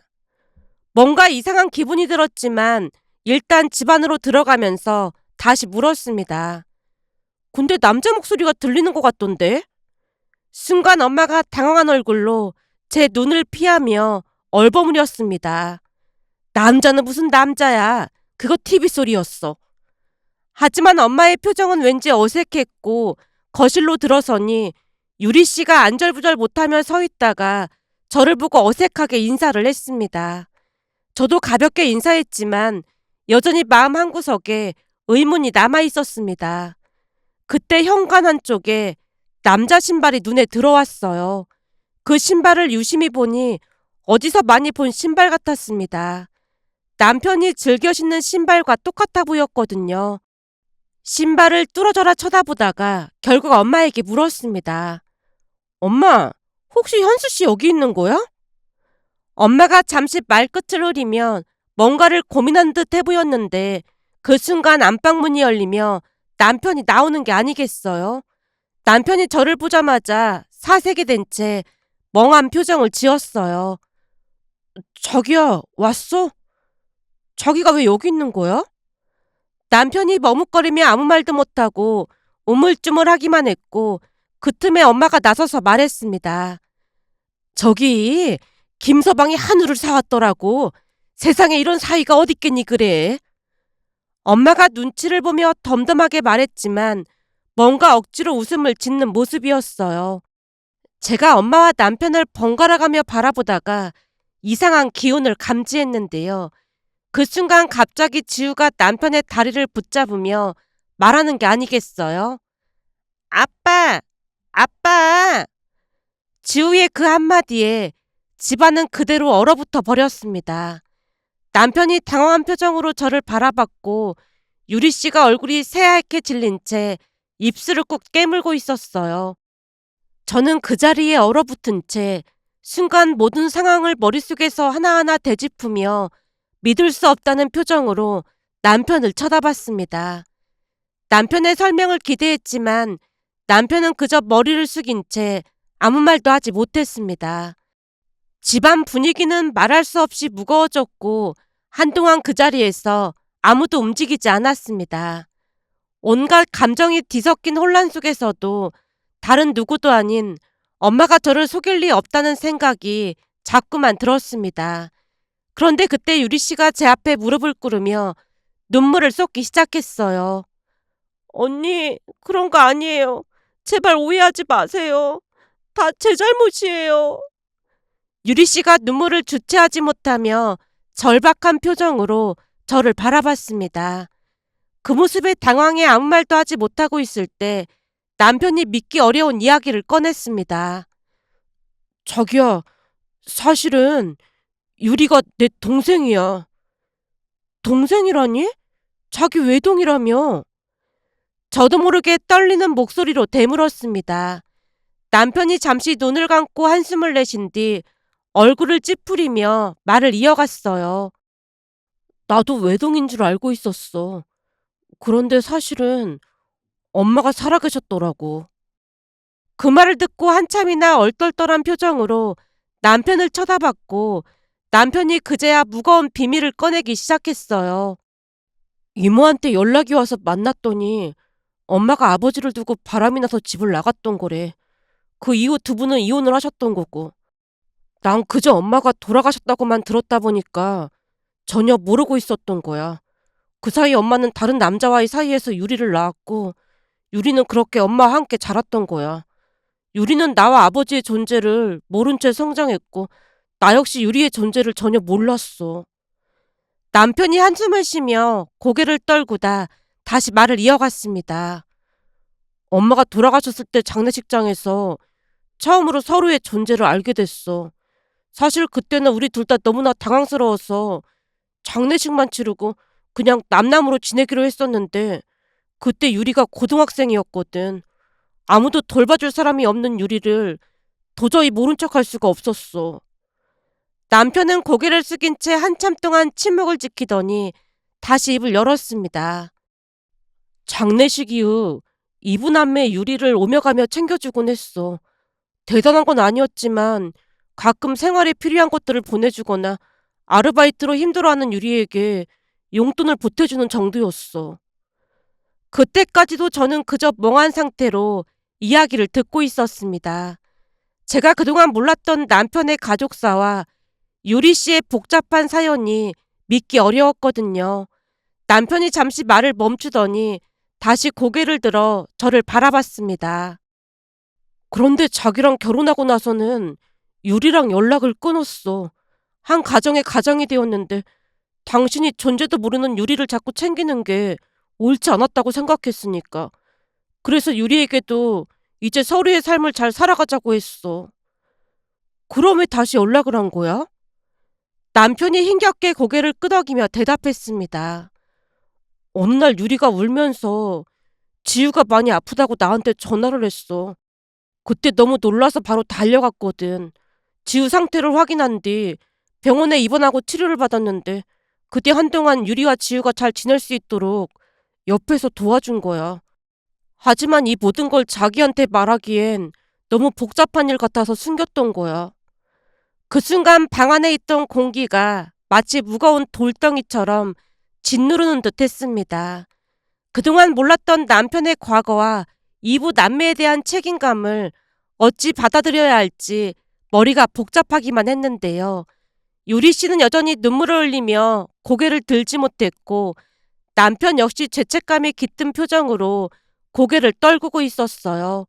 뭔가 이상한 기분이 들었지만 일단 집 안으로 들어가면서 다시 물었습니다. 근데 남자 목소리가 들리는 것 같던데? 순간 엄마가 당황한 얼굴로 제 눈을 피하며 얼버무렸습니다. 남자는 무슨 남자야. 그거 TV 소리였어. 하지만 엄마의 표정은 왠지 어색했고 거실로 들어서니 유리 씨가 안절부절 못하며 서 있다가 저를 보고 어색하게 인사를 했습니다. 저도 가볍게 인사했지만 여전히 마음 한구석에 의문이 남아 있었습니다. 그때 현관 한쪽에 남자 신발이 눈에 들어왔어요. 그 신발을 유심히 보니 어디서 많이 본 신발 같았습니다. 남편이 즐겨 신는 신발과 똑같아 보였거든요. 신발을 뚫어져라 쳐다보다가 결국 엄마에게 물었습니다. 엄마, 혹시 현수 씨 여기 있는 거야? 엄마가 잠시 말끝을 흐리며 뭔가를 고민한 듯 해 보였는데 그 순간 안방문이 열리며 남편이 나오는 게 아니겠어요? 남편이 저를 보자마자 사색이 된 채 멍한 표정을 지었어요. 자기야, 왔어? 자기가 왜 여기 있는 거야? 남편이 머뭇거리며 아무 말도 못하고 우물쭈물하기만 했고 그 틈에 엄마가 나서서 말했습니다. 저기 김서방이 한우를 사왔더라고. 세상에 이런 사이가 어딨겠니 그래. 엄마가 눈치를 보며 덤덤하게 말했지만 뭔가 억지로 웃음을 짓는 모습이었어요. 제가 엄마와 남편을 번갈아가며 바라보다가 이상한 기운을 감지했는데요. 그 순간 갑자기 지우가 남편의 다리를 붙잡으며 말하는 게 아니겠어요? 아빠! 아빠! 지우의 그 한마디에 집안은 그대로 얼어붙어 버렸습니다. 남편이 당황한 표정으로 저를 바라봤고 유리 씨가 얼굴이 새하얗게 질린 채 입술을 꾹 깨물고 있었어요. 저는 그 자리에 얼어붙은 채 순간 모든 상황을 머릿속에서 하나하나 되짚으며 믿을 수 없다는 표정으로 남편을 쳐다봤습니다. 남편의 설명을 기대했지만 남편은 그저 머리를 숙인 채 아무 말도 하지 못했습니다. 집안 분위기는 말할 수 없이 무거워졌고 한동안 그 자리에서 아무도 움직이지 않았습니다. 온갖 감정이 뒤섞인 혼란 속에서도 다른 누구도 아닌 엄마가 저를 속일 리 없다는 생각이 자꾸만 들었습니다. 그런데 그때 유리 씨가 제 앞에 무릎을 꿇으며 눈물을 쏟기 시작했어요. 언니, 그런 거 아니에요. 제발 오해하지 마세요. 다 제 잘못이에요. 유리 씨가 눈물을 주체하지 못하며 절박한 표정으로 저를 바라봤습니다. 그 모습에 당황해 아무 말도 하지 못하고 있을 때 남편이 믿기 어려운 이야기를 꺼냈습니다. 자기야, 사실은 유리가 내 동생이야. 동생이라니? 자기 외동이라며? 저도 모르게 떨리는 목소리로 되물었습니다. 남편이 잠시 눈을 감고 한숨을 내쉰 뒤 얼굴을 찌푸리며 말을 이어갔어요. 나도 외동인 줄 알고 있었어. 그런데 사실은 엄마가 살아계셨더라고. 그 말을 듣고 한참이나 얼떨떨한 표정으로 남편을 쳐다봤고 남편이 그제야 무거운 비밀을 꺼내기 시작했어요. 이모한테 연락이 와서 만났더니 엄마가 아버지를 두고 바람이 나서 집을 나갔던 거래. 그 이후 두 분은 이혼을 하셨던 거고. 난 그저 엄마가 돌아가셨다고만 들었다 보니까 전혀 모르고 있었던 거야. 그 사이 엄마는 다른 남자와의 사이에서 유리를 낳았고 유리는 그렇게 엄마와 함께 자랐던 거야. 유리는 나와 아버지의 존재를 모른 채 성장했고 나 역시 유리의 존재를 전혀 몰랐어. 남편이 한숨을 쉬며 고개를 떨구다 다시 말을 이어갔습니다. 엄마가 돌아가셨을 때 장례식장에서 처음으로 서로의 존재를 알게 됐어. 사실 그때는 우리 둘 다 너무나 당황스러워서 장례식만 치르고 그냥 남남으로 지내기로 했었는데 그때 유리가 고등학생이었거든. 아무도 돌봐줄 사람이 없는 유리를 도저히 모른 척할 수가 없었어. 남편은 고개를 숙인 채 한참 동안 침묵을 지키더니 다시 입을 열었습니다. 장례식 이후 이부남매 유리를 오며 가며 챙겨주곤 했어. 대단한 건 아니었지만 가끔 생활에 필요한 것들을 보내주거나 아르바이트로 힘들어하는 유리에게 용돈을 보태주는 정도였어. 그때까지도 저는 그저 멍한 상태로 이야기를 듣고 있었습니다. 제가 그동안 몰랐던 남편의 가족사와 유리 씨의 복잡한 사연이 믿기 어려웠거든요. 남편이 잠시 말을 멈추더니 다시 고개를 들어 저를 바라봤습니다. 그런데 자기랑 결혼하고 나서는 유리랑 연락을 끊었어. 한 가정의 가장이 되었는데 당신이 존재도 모르는 유리를 자꾸 챙기는 게 옳지 않았다고 생각했으니까. 그래서 유리에게도 이제 서로의 삶을 잘 살아가자고 했어. 그럼 왜 다시 연락을 한 거야? 남편이 힘겹게 고개를 끄덕이며 대답했습니다. 어느 날 유리가 울면서 지우가 많이 아프다고 나한테 전화를 했어. 그때 너무 놀라서 바로 달려갔거든. 지우 상태를 확인한 뒤 병원에 입원하고 치료를 받았는데 그때 한동안 유리와 지우가 잘 지낼 수 있도록 옆에서 도와준 거야. 하지만 이 모든 걸 자기한테 말하기엔 너무 복잡한 일 같아서 숨겼던 거야. 그 순간 방 안에 있던 공기가 마치 무거운 돌덩이처럼 짓누르는 듯 했습니다. 그동안 몰랐던 남편의 과거와 이부 남매에 대한 책임감을 어찌 받아들여야 할지 머리가 복잡하기만 했는데요. 유리 씨는 여전히 눈물을 흘리며 고개를 들지 못했고 남편 역시 죄책감이 깃든 표정으로 고개를 떨구고 있었어요.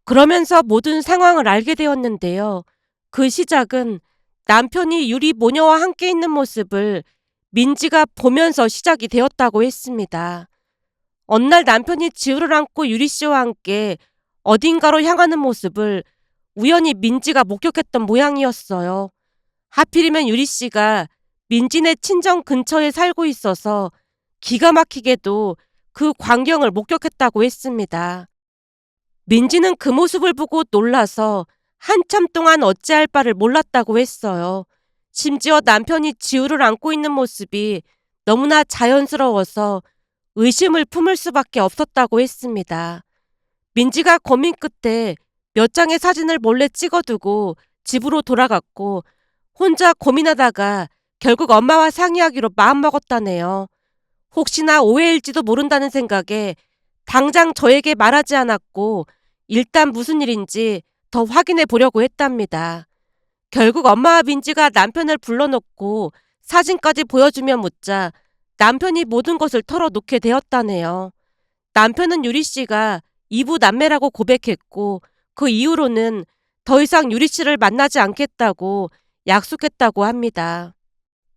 그러면서 모든 상황을 알게 되었는데요. 그 시작은 남편이 유리 모녀와 함께 있는 모습을 민지가 보면서 시작이 되었다고 했습니다. 어느 날 남편이 지우를 안고 유리 씨와 함께 어딘가로 향하는 모습을 우연히 민지가 목격했던 모양이었어요. 하필이면 유리 씨가 민지네 친정 근처에 살고 있어서 기가 막히게도 그 광경을 목격했다고 했습니다. 민지는 그 모습을 보고 놀라서 한참 동안 어찌할 바를 몰랐다고 했어요. 심지어 남편이 지우를 안고 있는 모습이 너무나 자연스러워서 의심을 품을 수밖에 없었다고 했습니다. 민지가 고민 끝에 몇 장의 사진을 몰래 찍어두고 집으로 돌아갔고 혼자 고민하다가 결국 엄마와 상의하기로 마음먹었다네요. 혹시나 오해일지도 모른다는 생각에 당장 저에게 말하지 않았고 일단 무슨 일인지 더 확인해 보려고 했답니다. 결국 엄마와 민지가 남편을 불러놓고 사진까지 보여주며 묻자 남편이 모든 것을 털어놓게 되었다네요. 남편은 유리 씨가 이부 남매라고 고백했고 그 이후로는 더 이상 유리 씨를 만나지 않겠다고 약속했다고 합니다.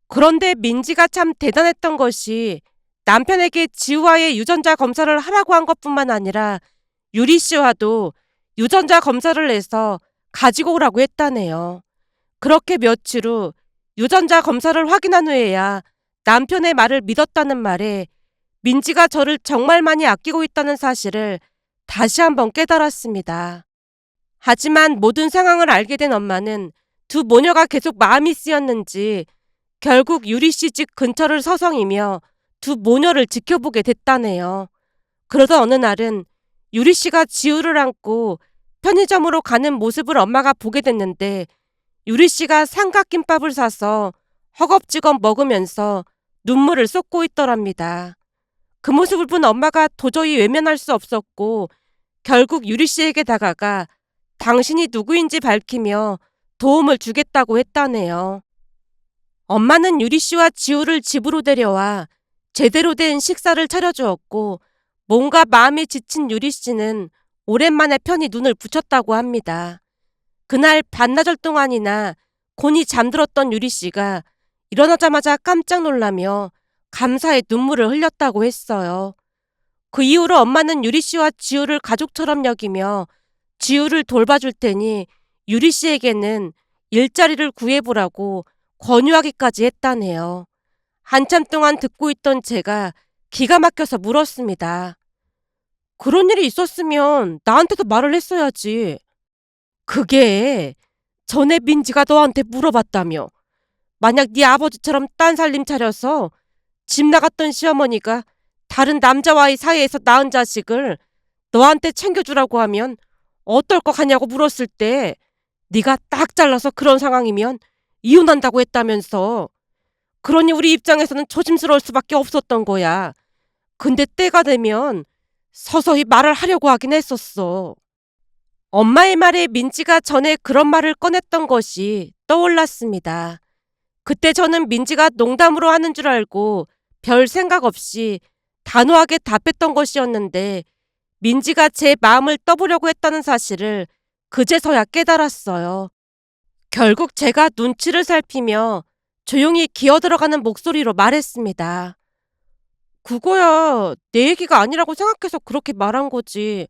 그런데 민지가 참 대단했던 것이 남편에게 지우와의 유전자 검사를 하라고 한 것뿐만 아니라 유리 씨와도 유전자 검사를 해서 가지고 오라고 했다네요. 그렇게 며칠 후 유전자 검사를 확인한 후에야 남편의 말을 믿었다는 말에 민지가 저를 정말 많이 아끼고 있다는 사실을 다시 한번 깨달았습니다. 하지만 모든 상황을 알게 된 엄마는 두 모녀가 계속 마음이 쓰였는지 결국 유리 씨 집 근처를 서성이며 두 모녀를 지켜보게 됐다네요. 그러던 어느 날은 유리 씨가 지우를 안고 편의점으로 가는 모습을 엄마가 보게 됐는데 유리 씨가 삼각김밥을 사서 허겁지겁 먹으면서 눈물을 쏟고 있더랍니다. 그 모습을 본 엄마가 도저히 외면할 수 없었고 결국 유리 씨에게 다가가 당신이 누구인지 밝히며 도움을 주겠다고 했다네요. 엄마는 유리 씨와 지우를 집으로 데려와 제대로 된 식사를 차려주었고 뭔가 마음이 지친 유리 씨는 오랜만에 편히 눈을 붙였다고 합니다. 그날 반나절 동안이나 곤히 잠들었던 유리 씨가 일어나자마자 깜짝 놀라며 감사의 눈물을 흘렸다고 했어요. 그 이후로 엄마는 유리 씨와 지우를 가족처럼 여기며 지우를 돌봐줄 테니 유리 씨에게는 일자리를 구해보라고 권유하기까지 했다네요. 한참 동안 듣고 있던 제가 기가 막혀서 물었습니다. 그런 일이 있었으면 나한테도 말을 했어야지. 그게 전에 민지가 너한테 물어봤다며. 만약 네 아버지처럼 딴 살림 차려서 집 나갔던 시어머니가 다른 남자와의 사이에서 낳은 자식을 너한테 챙겨주라고 하면 어떨 것 같냐고 물었을 때 네가 딱 잘라서 그런 상황이면 이혼한다고 했다면서. 그러니 우리 입장에서는 조심스러울 수밖에 없었던 거야. 근데 때가 되면 서서히 말을 하려고 하긴 했었어. 엄마의 말에 민지가 전에 그런 말을 꺼냈던 것이 떠올랐습니다. 그때 저는 민지가 농담으로 하는 줄 알고 별 생각 없이 단호하게 답했던 것이었는데 민지가 제 마음을 떠보려고 했다는 사실을 그제서야 깨달았어요. 결국 제가 눈치를 살피며 조용히 기어들어가는 목소리로 말했습니다. 그거야 내 얘기가 아니라고 생각해서 그렇게 말한 거지.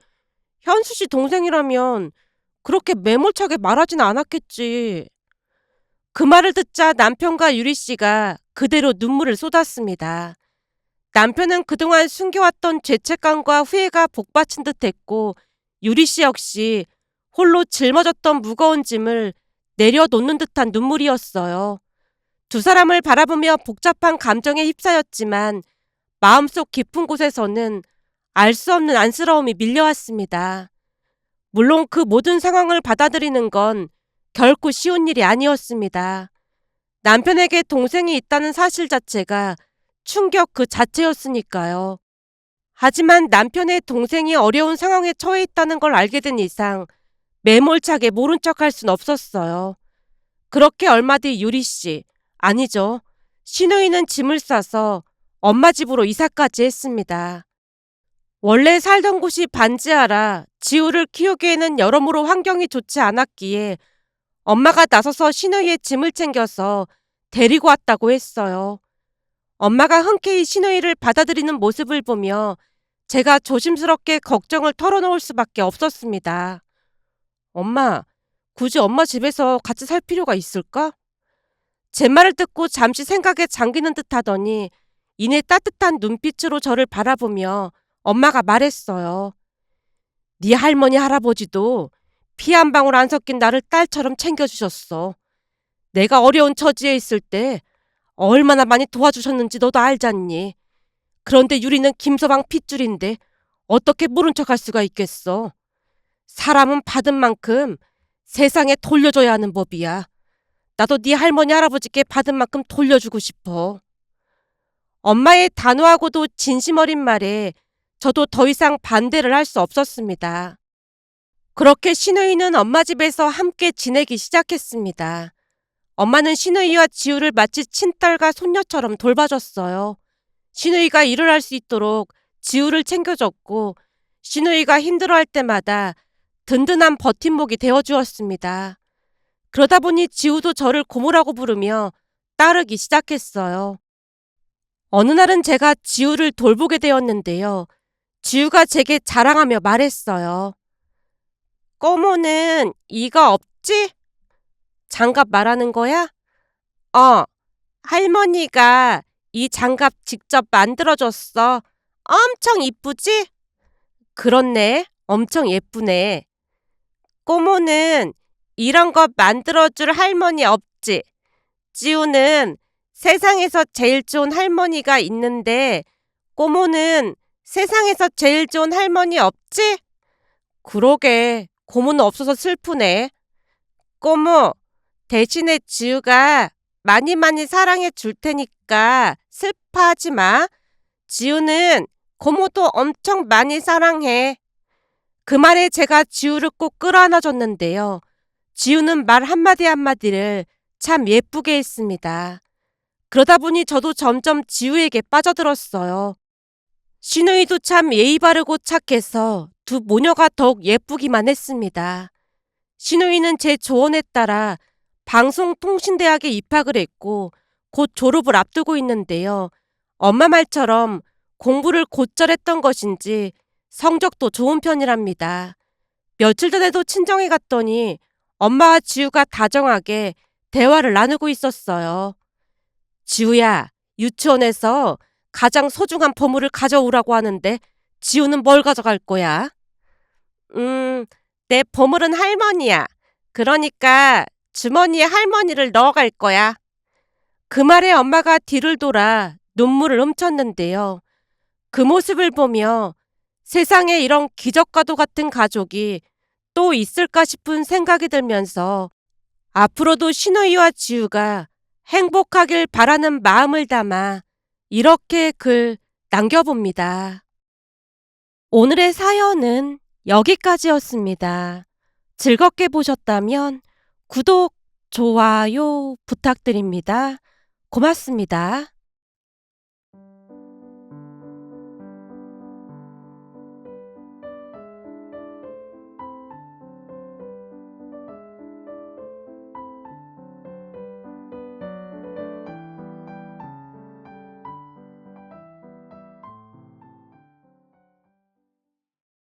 현수 씨 동생이라면 그렇게 매몰차게 말하진 않았겠지. 그 말을 듣자 남편과 유리 씨가 그대로 눈물을 쏟았습니다. 남편은 그동안 숨겨왔던 죄책감과 후회가 복받친 듯했고 유리 씨 역시 홀로 짊어졌던 무거운 짐을 내려놓는 듯한 눈물이었어요. 두 사람을 바라보며 복잡한 감정에 휩싸였지만 마음속 깊은 곳에서는 알 수 없는 안쓰러움이 밀려왔습니다. 물론 그 모든 상황을 받아들이는 건 결코 쉬운 일이 아니었습니다. 남편에게 동생이 있다는 사실 자체가 충격 그 자체였으니까요. 하지만 남편의 동생이 어려운 상황에 처해 있다는 걸 알게 된 이상 매몰차게 모른 척할 순 없었어요. 그렇게 얼마 뒤 유리 씨, 아니죠. 시누이는 짐을 싸서 엄마 집으로 이사까지 했습니다. 원래 살던 곳이 반지하라 지우를 키우기에는 여러모로 환경이 좋지 않았기에 엄마가 나서서 시누이의 짐을 챙겨서 데리고 왔다고 했어요. 엄마가 흔쾌히 시누이를 받아들이는 모습을 보며 제가 조심스럽게 걱정을 털어놓을 수밖에 없었습니다. 엄마, 굳이 엄마 집에서 같이 살 필요가 있을까? 제 말을 듣고 잠시 생각에 잠기는 듯 하더니 이내 따뜻한 눈빛으로 저를 바라보며 엄마가 말했어요. 네 할머니 할아버지도 피 한 방울 안 섞인 나를 딸처럼 챙겨주셨어. 내가 어려운 처지에 있을 때 얼마나 많이 도와주셨는지 너도 알잖니. 그런데 유리는 김서방 핏줄인데 어떻게 모른 척할 수가 있겠어. 사람은 받은 만큼 세상에 돌려줘야 하는 법이야. 나도 네 할머니 할아버지께 받은 만큼 돌려주고 싶어. 엄마의 단호하고도 진심 어린 말에 저도 더 이상 반대를 할 수 없었습니다. 그렇게 시누이는 엄마 집에서 함께 지내기 시작했습니다. 엄마는 시누이와 지우를 마치 친딸과 손녀처럼 돌봐줬어요. 시누이가 일을 할 수 있도록 지우를 챙겨줬고 시누이가 힘들어할 때마다 든든한 버팀목이 되어주었습니다. 그러다 보니 지우도 저를 고모라고 부르며 따르기 시작했어요. 어느 날은 제가 지우를 돌보게 되었는데요. 지우가 제게 자랑하며 말했어요. 꼬모는 이거 없지? 장갑 말하는 거야? 할머니가 이 장갑 직접 만들어줬어. 엄청 이쁘지? 그렇네. 엄청 예쁘네. 꼬모는 이런 거 만들어줄 할머니 없지. 지우는 세상에서 제일 좋은 할머니가 있는데 꼬모는 세상에서 제일 좋은 할머니 없지? 그러게, 고모는 없어서 슬프네. 꼬모, 대신에 지우가 많이 많이 사랑해 줄 테니까 슬퍼하지 마. 지우는 고모도 엄청 많이 사랑해. 그 말에 제가 지우를 꼭 끌어안아 줬는데요. 지우는 말 한마디 한마디를 참 예쁘게 했습니다. 그러다 보니 저도 점점 지우에게 빠져들었어요. 시누이도 참 예의 바르고 착해서 두 모녀가 더욱 예쁘기만 했습니다. 시누이는 제 조언에 따라 방송통신대학에 입학을 했고 곧 졸업을 앞두고 있는데요. 엄마 말처럼 공부를 곧잘 했던 것인지 성적도 좋은 편이랍니다. 며칠 전에도 친정에 갔더니 엄마와 지우가 다정하게 대화를 나누고 있었어요. 지우야, 유치원에서 가장 소중한 보물을 가져오라고 하는데 지우는 뭘 가져갈 거야? 내 보물은 할머니야. 그러니까 주머니에 할머니를 넣어갈 거야. 그 말에 엄마가 뒤를 돌아 눈물을 훔쳤는데요. 그 모습을 보며 세상에 이런 기적과도 같은 가족이 또 있을까 싶은 생각이 들면서 앞으로도 시누이와 지우가 행복하길 바라는 마음을 담아 이렇게 글 남겨봅니다. 오늘의 사연은 여기까지였습니다. 즐겁게 보셨다면 구독, 좋아요 부탁드립니다. 고맙습니다.